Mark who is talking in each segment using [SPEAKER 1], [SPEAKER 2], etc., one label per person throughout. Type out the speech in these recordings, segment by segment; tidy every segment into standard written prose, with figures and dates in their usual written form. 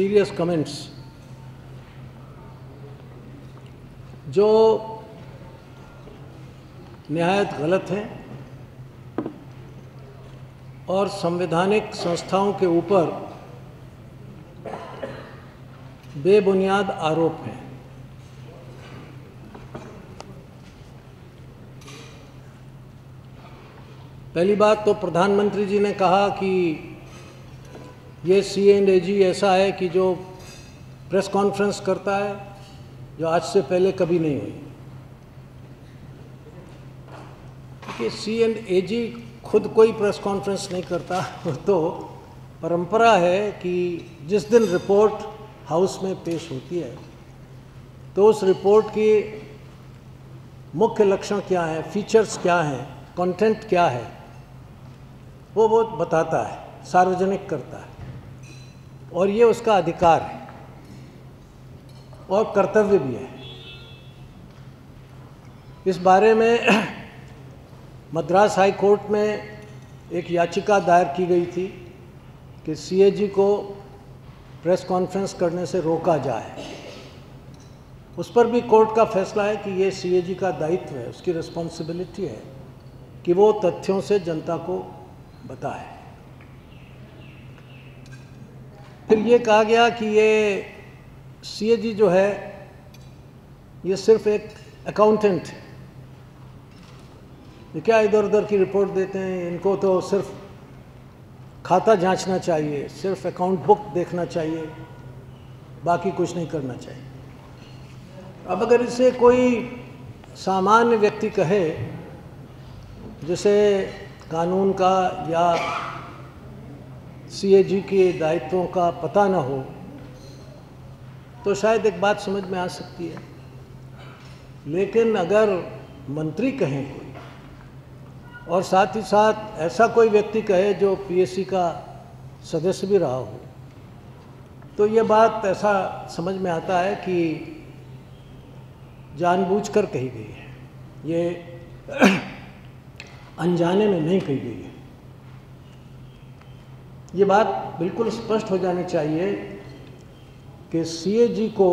[SPEAKER 1] serious comments जो निहायत गलत हैं और संवैधानिक संस्थाओं के ऊपर बेबुनियाद आरोप हैं। पहली बात तो प्रधानमंत्री जी ने कहा कि ये C&AG ऐसा है कि जो प्रेस कॉन्फ्रेंस करता है जो आज से पहले कभी नहीं हुई, क्योंकि C&AG खुद कोई प्रेस कॉन्फ्रेंस नहीं करता। तो परंपरा है कि जिस दिन रिपोर्ट हाउस में पेश होती है तो उस रिपोर्ट की मुख्य लक्षण क्या हैं, फीचर्स क्या हैं, कंटेंट क्या है, वो बताता है, सार्वजनिक करता है, और ये उसका अधिकार है और कर्तव्य भी है। इस बारे में मद्रास हाई कोर्ट में एक याचिका दायर की गई थी कि CAG को प्रेस कॉन्फ्रेंस करने से रोका जाए। उस पर भी कोर्ट का फैसला है कि ये CAG का दायित्व है, उसकी रिस्पॉन्सिबिलिटी है कि वो तथ्यों से जनता को बताए। फिर ये कहा गया कि ये CAG जो है ये सिर्फ एक अकाउंटेंट है, ये क्या इधर उधर की रिपोर्ट देते हैं, इनको तो सिर्फ खाता जांचना चाहिए, सिर्फ अकाउंट बुक देखना चाहिए, बाकी कुछ नहीं करना चाहिए। अब अगर इसे कोई सामान्य व्यक्ति कहे जिसे कानून का या CAG के दायित्वों का पता न हो तो शायद एक बात समझ में आ सकती है, लेकिन अगर मंत्री कहें कोई और साथ ही साथ ऐसा कोई व्यक्ति कहे जो PSC का सदस्य भी रहा हो, तो ये बात ऐसा समझ में आता है कि जानबूझकर कही गई है, ये अनजाने में नहीं कही गई है। ये बात बिल्कुल स्पष्ट हो जानी चाहिए कि CAG को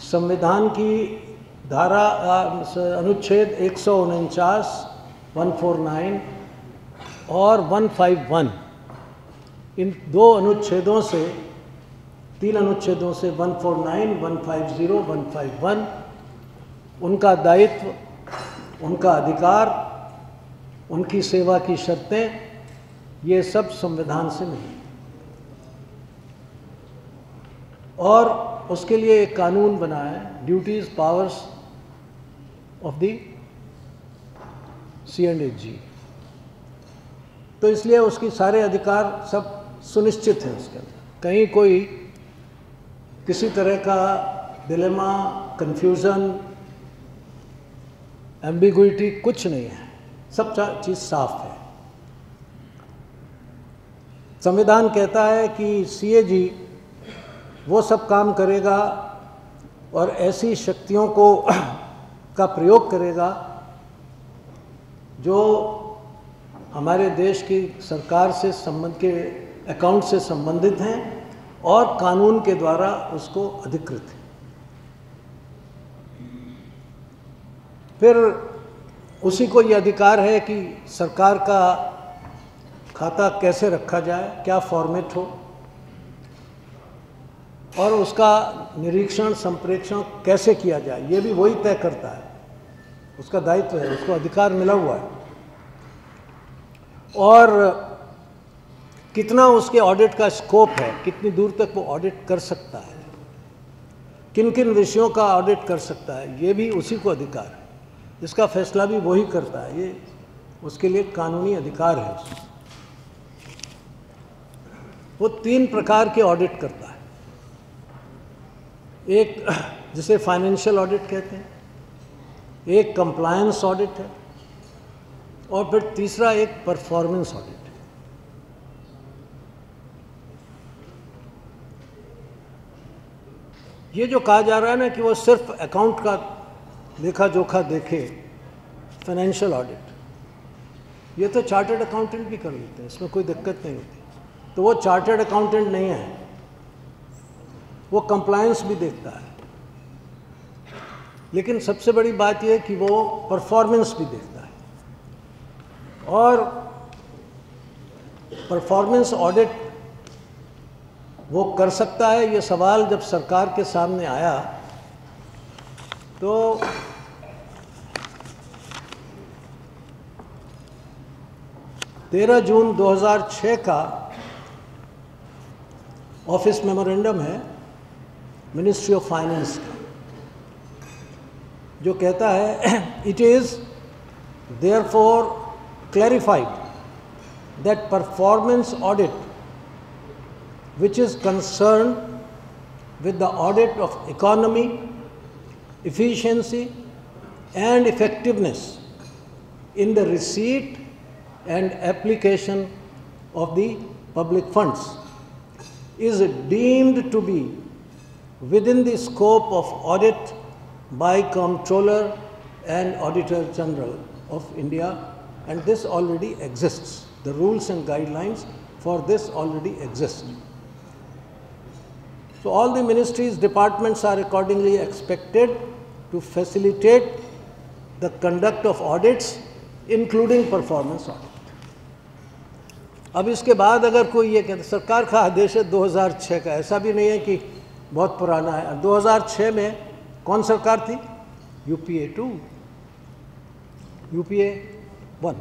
[SPEAKER 1] संविधान की धारा अनुच्छेद 149, 149 और 151, इन दो अनुच्छेदों से, तीन अनुच्छेदों से 149, 150, 151 उनका दायित्व, उनका अधिकार, उनकी सेवा की शर्तें, ये सब संविधान से मिली और उसके लिए एक कानून बना है, duties powers of the C&AG। तो इसलिए उसकी सारे अधिकार सब सुनिश्चित हैं उसके अंदर, कहीं कोई किसी तरह का डिलेमा, कंफ्यूजन, एम्बिग्विटी कुछ नहीं है, सब चीज़ साफ है। संविधान कहता है कि CAG वो सब काम करेगा और ऐसी शक्तियों को का प्रयोग करेगा जो हमारे देश की सरकार से संबंध के अकाउंट से संबंधित हैं और कानून के द्वारा उसको अधिकृत है। फिर उसी को ये अधिकार है कि सरकार का खाता कैसे रखा जाए, क्या फॉर्मेट हो, और उसका निरीक्षण संप्रेक्षण कैसे किया जाए, ये भी वही तय करता है, उसका दायित्व है, उसको अधिकार मिला हुआ है। और कितना उसके ऑडिट का स्कोप है, कितनी दूर तक वो ऑडिट कर सकता है, किन किन विषयों का ऑडिट कर सकता है, ये भी उसी को अधिकार है, इसका फैसला भी वही करता है, ये उसके लिए कानूनी अधिकार है उसको। वो तीन प्रकार के ऑडिट करता है, एक जिसे फाइनेंशियल ऑडिट कहते हैं, एक कंप्लायंस ऑडिट है और फिर तीसरा एक परफॉर्मेंस ऑडिट है। ये जो कहा जा रहा है ना कि वो सिर्फ अकाउंट का लेखा जोखा देखे, फाइनेंशियल ऑडिट, ये तो चार्टर्ड अकाउंटेंट भी कर लेते हैं, इसमें कोई दिक्कत नहीं होती। तो वो चार्टर्ड अकाउंटेंट नहीं है, वो कंप्लायंस भी देखता है, लेकिन सबसे बड़ी बात यह है कि वो परफॉर्मेंस भी देखता है। और परफॉर्मेंस ऑडिट वो कर सकता है, ये सवाल जब सरकार के सामने आया तो 13 जून 2006 का ऑफिस मेमोरेंडम है मिनिस्ट्री ऑफ फाइनेंस का, जो कहता है it is therefore clarified that performance audit which is concerned with the audit of economy, efficiency and effectiveness in the receipt and application of the public funds is deemed to be within the scope of audit by Comptroller and Auditor General of India, and this already exists. The rules and guidelines for this already exist. So all the ministries, departments are accordingly expected to facilitate the conduct of audits, including performance audit. अब इसके बाद अगर कोई ये कहता, सरकार का आदेश है 2006 का, ऐसा भी नहीं है कि बहुत पुराना है। 2006 में कौन सरकार थी? UPA 2, UPA 1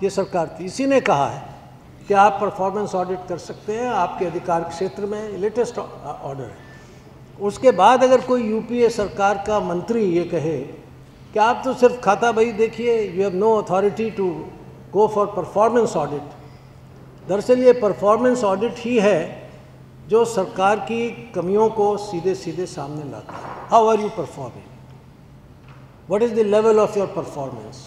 [SPEAKER 1] ये सरकार थी। इसी ने कहा है कि आप परफॉर्मेंस ऑडिट कर सकते हैं, आपके अधिकार क्षेत्र में लेटेस्ट ऑर्डर है। उसके बाद अगर कोई यूपीए सरकार का मंत्री ये कहे कि आप तो सिर्फ खाता बही देखिए, you have no authority to go for performance audit, दरअसल ये परफॉर्मेंस ऑडिट ही है जो सरकार की कमियों को सीधे सीधे सामने लाता है। How are you performing, what is the level of your performance.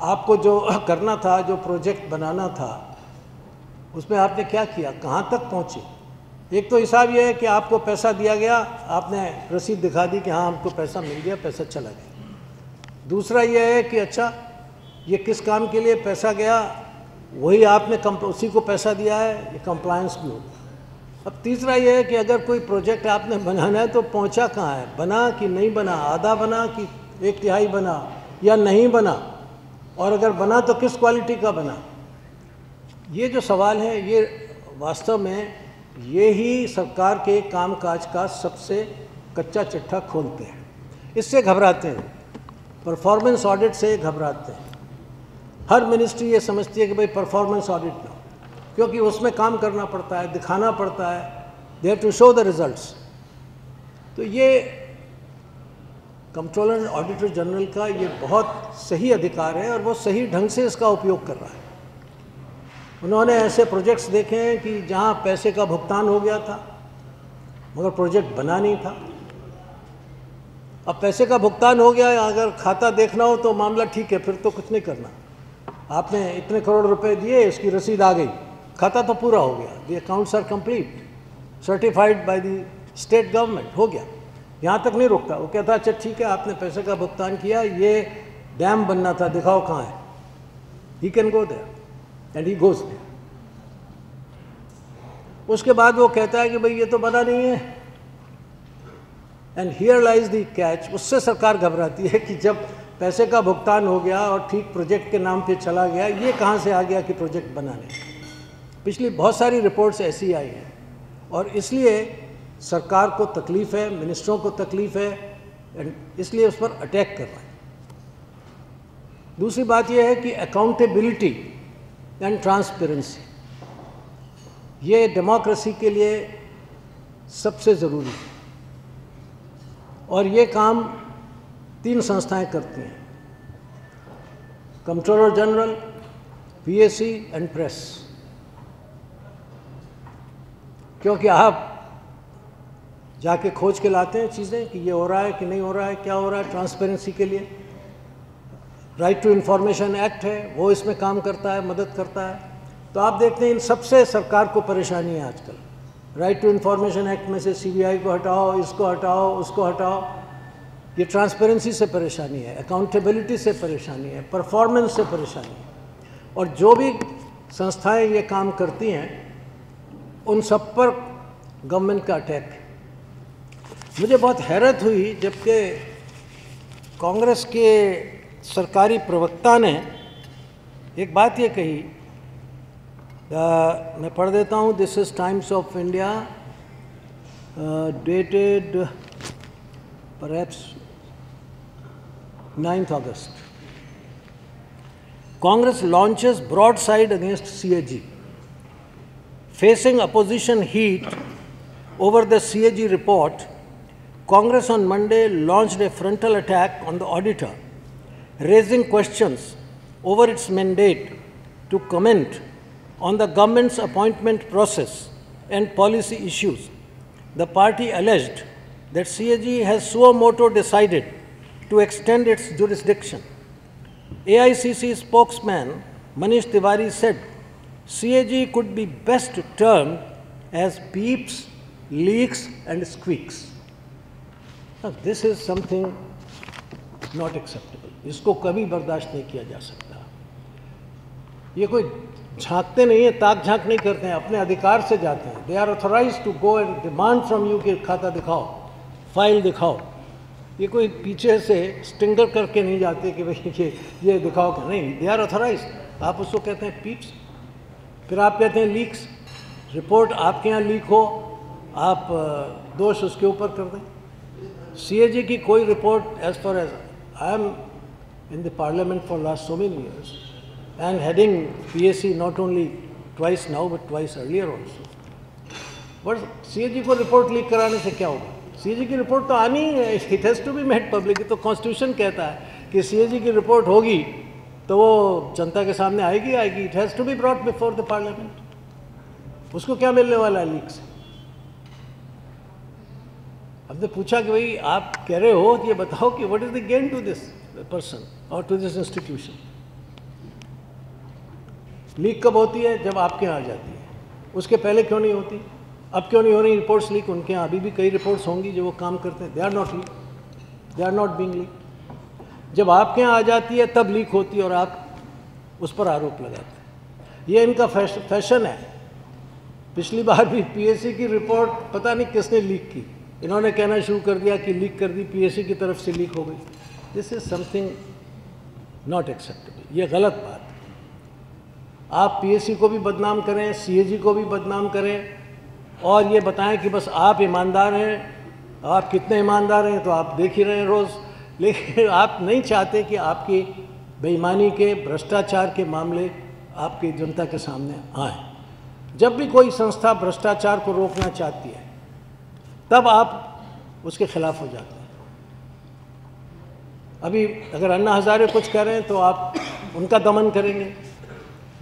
[SPEAKER 1] आपको जो करना था, जो प्रोजेक्ट बनाना था, उसमें आपने क्या किया, कहाँ तक पहुँचे। एक तो हिसाब यह है कि आपको पैसा दिया गया, आपने रसीद दिखा दी कि हाँ हमको पैसा मिल गया, पैसा चला गया। दूसरा यह है कि अच्छा ये किस काम के लिए पैसा गया, वही आपने उसी को पैसा दिया है, ये कंप्लायंस भी होगा। अब तीसरा यह है कि अगर कोई प्रोजेक्ट आपने बनाना है तो पहुँचा कहाँ है, बना कि नहीं बना, आधा बना कि 1/3 बना या नहीं बना, और अगर बना तो किस क्वालिटी का बना। ये जो सवाल है ये वास्तव में ये ही सरकार के कामकाज का सबसे कच्चा चिट्ठा खोलते हैं। इससे घबराते हैं, परफॉर्मेंस ऑडिट से घबराते हैं। हर मिनिस्ट्री ये समझती है कि भाई परफॉर्मेंस ऑडिट ना हो, क्योंकि उसमें काम करना पड़ता है, दिखाना पड़ता है, they have to show the results. तो ये कंट्रोलर एंड ऑडिटर जनरल का ये बहुत सही अधिकार है और वो सही ढंग से इसका उपयोग कर रहा है। उन्होंने ऐसे प्रोजेक्ट्स देखे हैं कि जहाँ पैसे का भुगतान हो गया था मगर प्रोजेक्ट बना नहीं था। अब पैसे का भुगतान हो गया, अगर खाता देखना हो तो मामला ठीक है, फिर तो कुछ नहीं करना। आपने इतने करोड़ रुपए दिए, इसकी रसीद आ गई, खाता तो पूरा हो गया, the accounts are complete, certified by the state government, हो गया। यहाँ तक नहीं रुकता, वो कहता अच्छा ठीक है आपने पैसे का भुगतान किया, ये डैम बनना था, दिखाओ कहाँ है। He can go there and he goes there. उसके बाद वो कहता है कि भाई ये तो बना नहीं है, and here lies the catch. उससे सरकार घबराती है कि जब पैसे का भुगतान हो गया और ठीक प्रोजेक्ट के नाम पे चला गया, ये कहाँ से आ गया कि प्रोजेक्ट बना नहीं। पिछली बहुत सारी रिपोर्ट्स ऐसी आई हैं और इसलिए सरकार को तकलीफ है, मिनिस्टरों को तकलीफ है, एंड इसलिए उस पर अटैक कर रहे हैं। दूसरी बात यह है कि अकाउंटेबिलिटी एंड ट्रांसपेरेंसी, ये डेमोक्रेसी के लिए सबसे ज़रूरी है और ये काम 3 संस्थाएं करती हैं, controller general, PAC and press. क्योंकि आप जाके खोज के लाते हैं चीज़ें कि ये हो रहा है कि नहीं हो रहा है, क्या हो रहा है। ट्रांसपेरेंसी के लिए राइट टू इन्फॉर्मेशन एक्ट है, वो इसमें काम करता है, मदद करता है। तो आप देखते हैं इन सबसे सरकार को परेशानी है आजकल। राइट टू इन्फॉर्मेशन एक्ट में से सीबीआई को हटाओ, इसको हटाओ, उसको हटाओ। ये ट्रांसपेरेंसी से परेशानी है, अकाउंटेबिलिटी से परेशानी है, परफॉर्मेंस से परेशानी है। और जो भी संस्थाएं ये काम करती हैं उन सब पर गवर्नमेंट का अटैक है। मुझे बहुत हैरत हुई जबकि कांग्रेस के सरकारी प्रवक्ता ने एक बात ये कही, मैं पढ़ देता हूँ। This is times of India dated perhaps 9th August. Congress launches broadside against CAG. Facing opposition heat over the CAG report, Congress on Monday launched a frontal attack on the auditor, raising questions over its mandate to comment on the government's appointment process and policy issues. The party alleged that CAG has suo motu decided to extend its jurisdiction. AICC spokesman Manish Tiwari said CAG could be best termed as beeps, leaks and squeaks. Now, this is something not acceptable. इसको कभी बर्दाश्त नहीं किया जा सकता। ये कोई झांकते नहीं है, ताक झांक नहीं करते हैं, अपने अधिकार से जाते हैं। They are authorized to go and demand from you कि खाता दिखाओ, फाइल दिखाओ। ये कोई पीछे से स्टिंगर करके नहीं जाते कि भाई ये दिखाओ क्या, नहीं, दे आर ऑथराइज्ड। आप उसको कहते हैं पीप्स, फिर आप कहते हैं लीक्स। रिपोर्ट आपके यहाँ लीक हो, आप दोष उसके ऊपर कर दें। सीएजी की कोई report, as far as I am in the parliament for last so many years and heading PAC not only twice now but twice earlier also, but CAG को रिपोर्ट लीक कराने से क्या होगा? सीएजी की report तो आनी है, it has to be made public. तो कॉन्स्टिट्यूशन कहता है कि सीएजी की रिपोर्ट होगी तो वो जनता के सामने आएगी। It has to be brought before the parliament. उसको क्या मिलने वाला है लीक से? हमने पूछा कि भाई आप कह रहे हो, ये बताओ कि what is the gain to this person और टू दिस इंस्टीट्यूशन। लीक कब होती है? जब आपके यहाँ आ जाती है। उसके पहले क्यों नहीं होती? अब क्यों नहीं हो रही रिपोर्ट्स लीक? उनके यहाँ अभी भी कई रिपोर्ट्स होंगी जो वो काम करते हैं। They are not leak, they are not being leak. जब आपके यहाँ आ जाती है तब लीक होती है और आप उस पर आरोप लगाते हैं। ये इनका फैशन है। पिछली बार भी पीएससी की रिपोर्ट पता नहीं किसने लीक की, इन्होंने कहना शुरू कर दिया कि लीक कर दी, पीएससी की तरफ से लीक हो गई। This is something not acceptable. ये गलत बात है। आप पीएससी को भी बदनाम करें, सीएजी को भी बदनाम करें और ये बताएं कि बस आप ईमानदार हैं। आप कितने ईमानदार हैं तो आप देख ही रहे हैं रोज़, लेकिन आप नहीं चाहते कि आपकी बेईमानी के, भ्रष्टाचार के मामले आपकी जनता के सामने आएँ। जब भी कोई संस्था भ्रष्टाचार को रोकना चाहती है तब आप उसके खिलाफ हो जाते हैं। अभी अगर अन्ना हज़ारे कुछ कह रहे हैं तो आप उनका दमन करेंगे।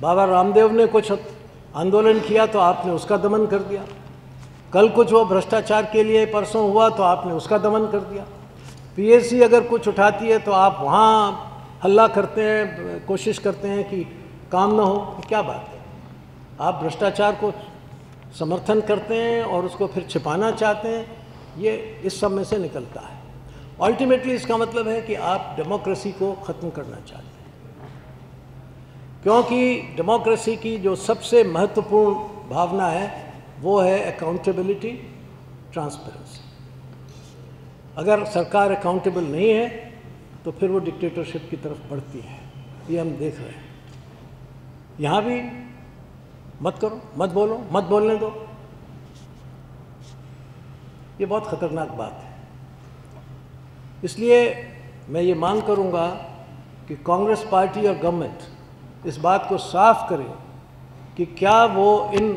[SPEAKER 1] बाबा रामदेव ने कुछ आंदोलन किया तो आपने उसका दमन कर दिया। कल कुछ वो भ्रष्टाचार के लिए परसों हुआ तो आपने उसका दमन कर दिया। पीएससी अगर कुछ उठाती है तो आप वहाँ हल्ला करते हैं, कोशिश करते हैं कि काम ना हो। क्या बात है? आप भ्रष्टाचार को समर्थन करते हैं और उसको फिर छिपाना चाहते हैं। ये इस सब में से निकलता है। अल्टीमेटली इसका मतलब है कि आप डेमोक्रेसी को ख़त्म करना चाहते हैं, क्योंकि डेमोक्रेसी की जो सबसे महत्वपूर्ण भावना है वो है अकाउंटेबिलिटी, ट्रांसपेरेंसी। अगर सरकार अकाउंटेबल नहीं है तो फिर वो डिक्टेटरशिप की तरफ बढ़ती है। ये हम देख रहे हैं। यहाँ भी मत करो, मत बोलो, मत बोलने दो। ये बहुत ख़तरनाक बात है। इसलिए मैं ये मांग करूँगा कि कांग्रेस पार्टी और गवर्नमेंट इस बात को साफ करें कि क्या वो इन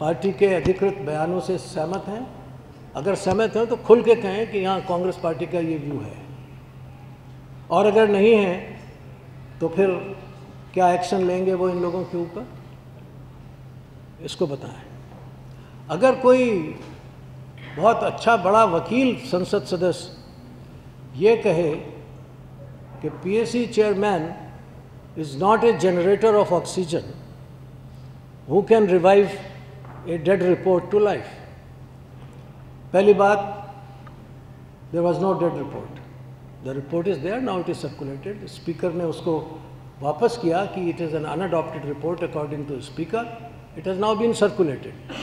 [SPEAKER 1] पार्टी के अधिकृत बयानों से सहमत हैं। अगर सहमत हैं तो खुल के कहें कि यहाँ कांग्रेस पार्टी का ये व्यू है, और अगर नहीं है तो फिर क्या एक्शन लेंगे वो इन लोगों के ऊपर, इसको बताएं। अगर कोई बहुत अच्छा बड़ा वकील संसद सदस्य ये कहे कि PSC chairman is not a generator of oxygen who can revive a dead report to life. पहली बात, there was no dead report. The report is there, now it is circulated. Speaker ने उसको वापस किया कि it is an unadopted report according to the speaker. It has now been circulated.